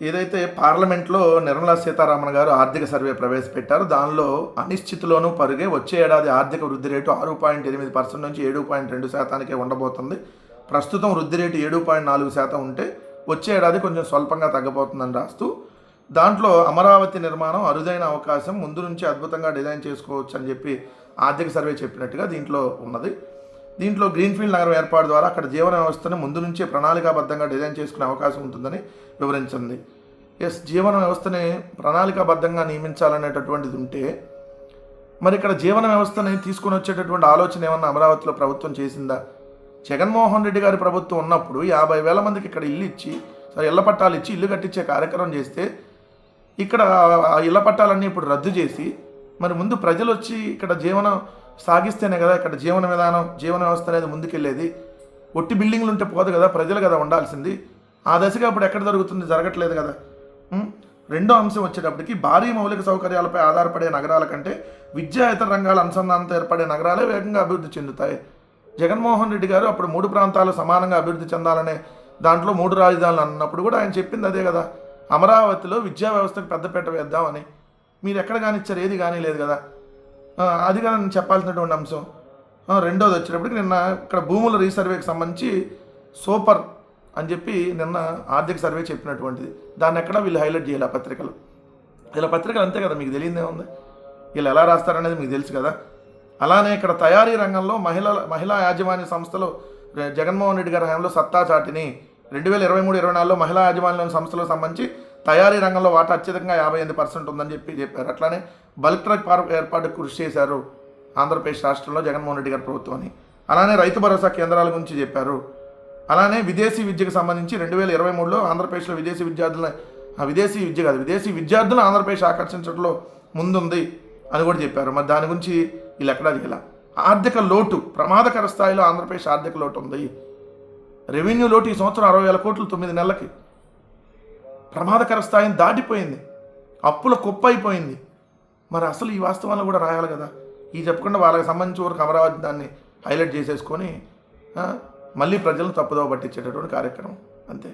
ఏదైతే పార్లమెంట్లో నిర్మలా సీతారామన్ గారు ఆర్థిక సర్వే ప్రవేశపెట్టారో దానిలో అనిశ్చితిలోనూ పరుగే వచ్చే ఏడాది ఆర్థిక వృద్ధి రేటు 6.8% నుంచి 7.2%కే ఉండబోతుంది. ప్రస్తుతం వృద్ధి రేటు 7.4% ఉంటే వచ్చే ఏడాది కొంచెం స్వల్పంగా తగ్గబోతుందని రాస్తూ దాంట్లో అమరావతి నిర్మాణం అరుదైన అవకాశం, ముందు నుంచి అద్భుతంగా డిజైన్ చేసుకోవచ్చు అని చెప్పి ఆర్థిక సర్వే చెప్పినట్టుగా దీంట్లో ఉన్నది. దీంట్లో గ్రీన్ఫీల్డ్ నగరం ఏర్పాటు ద్వారా అక్కడ జీవన వ్యవస్థను ముందు నుంచే ప్రణాళికాబద్ధంగా డిజైన్ చేసుకునే అవకాశం ఉంటుందని వివరించింది. జీవన వ్యవస్థని ప్రణాళికాబద్ధంగా నియమించాలనేటటువంటిది ఉంటే మరి ఇక్కడ జీవన వ్యవస్థని తీసుకుని వచ్చేటటువంటి ఆలోచన ఏమన్నా అమరావతిలో ప్రభుత్వం చేసిందా? జగన్మోహన్ రెడ్డి గారి ప్రభుత్వం ఉన్నప్పుడు 50,000 మందికి ఇక్కడ ఇల్లు ఇచ్చి, ఇళ్ల పట్టాలు ఇచ్చి ఇల్లు కట్టించే కార్యక్రమం చేస్తే ఇక్కడ ఇళ్ల పట్టాలన్నీ ఇప్పుడు రద్దు చేసి మరి ముందు ప్రజలు వచ్చి ఇక్కడ జీవనం సాగిస్తేనే కదా ఇక్కడ జీవన విధానం, జీవన వ్యవస్థ అనేది ముందుకెళ్ళేది. ఒట్టి బిల్డింగ్లు ఉంటే పోదు కదా, ప్రజలు కదా ఉండాల్సింది. ఆ దశగా ఇప్పుడు ఎక్కడ జరుగుతుంది? జరగట్లేదు కదా. రెండో అంశం వచ్చేటప్పటికి భారీ మౌలిక సౌకర్యాలపై ఆధారపడే నగరాల కంటే విద్యా ఇతర రంగాల అనుసంధానంతో ఏర్పడే నగరాలే వేగంగా అభివృద్ధి చెందుతాయి. జగన్మోహన్ రెడ్డి గారు అప్పుడు 3 ప్రాంతాలు సమానంగా అభివృద్ధి చెందాలనే దాంట్లో 3 రాజధానులు అన్నప్పుడు కూడా ఆయన చెప్పింది అదే కదా, అమరావతిలో విద్యా వ్యవస్థకు పెద్దపీట వేద్దామని. మీరు ఎక్కడ కానిచ్చారు? ఏది కానీ లేదు కదా. అది కానీ నేను చెప్పాల్సినటువంటి అంశం. రెండోది వచ్చేటప్పటికి నిన్న ఇక్కడ భూముల రీసర్వేకి సంబంధించి సూపర్ అని చెప్పి నిన్న ఆర్థిక సర్వే చెప్పినటువంటిది. దాన్ని ఎక్కడ వీళ్ళు హైలైట్ చేయాలి ఆ పత్రికలు. ఇలా పత్రికలు అంతే కదా, మీకు తెలియదే ఉంది. వీళ్ళు ఎలా రాస్తారనేది మీకు తెలుసు కదా. అలానే ఇక్కడ తయారీ రంగంలో మహిళా యాజమాన్య సంస్థలు జగన్మోహన్ రెడ్డి గారి హయాంలో సత్తా చాటిని 2023-24లో మహిళా యాజమాన్య సంస్థలకు సంబంధించి తయారీ రంగంలో వాటా అత్యధికంగా 58% ఉందని చెప్పారు. అట్లానే బల్క్ ట్రక్ పార్క్ ఏర్పాటుకు కృషి చేశారు ఆంధ్రప్రదేశ్ రాష్ట్రంలో జగన్మోహన్ రెడ్డి గారి ప్రభుత్వాన్ని. అలానే రైతు భరోసా కేంద్రాల గురించి చెప్పారు. అలానే విదేశీ విద్యకు సంబంధించి 2023లో ఆంధ్రప్రదేశ్లో విదేశీ విద్యార్థులను ఆంధ్రప్రదేశ్ ఆకర్షించడంలో ముందుంది అని కూడా చెప్పారు. మరి దాని గురించి వీళ్ళు ఎక్కడా చేయాల. ఆర్థిక లోటు ప్రమాదకర స్థాయిలో ఆంధ్రప్రదేశ్ ఆర్థిక లోటు ఉంది. రెవెన్యూ లోటు ఈ సంవత్సరం 60,000 కోట్లు 9 నెలలకి ప్రమాదకర స్థాయిని దాటిపోయింది. అప్పుల కుప్ప అయిపోయింది. మరి అసలు ఈ వాస్తవాలను కూడా రాయాలి కదా. ఈ చెప్పకుండా వాళ్ళకి సంబంధించి వరకు అమరావతి దాన్ని హైలైట్ చేసేసుకొని మళ్ళీ ప్రజలను తప్పుదోవ పట్టించేటటువంటి కార్యక్రమం అంతే.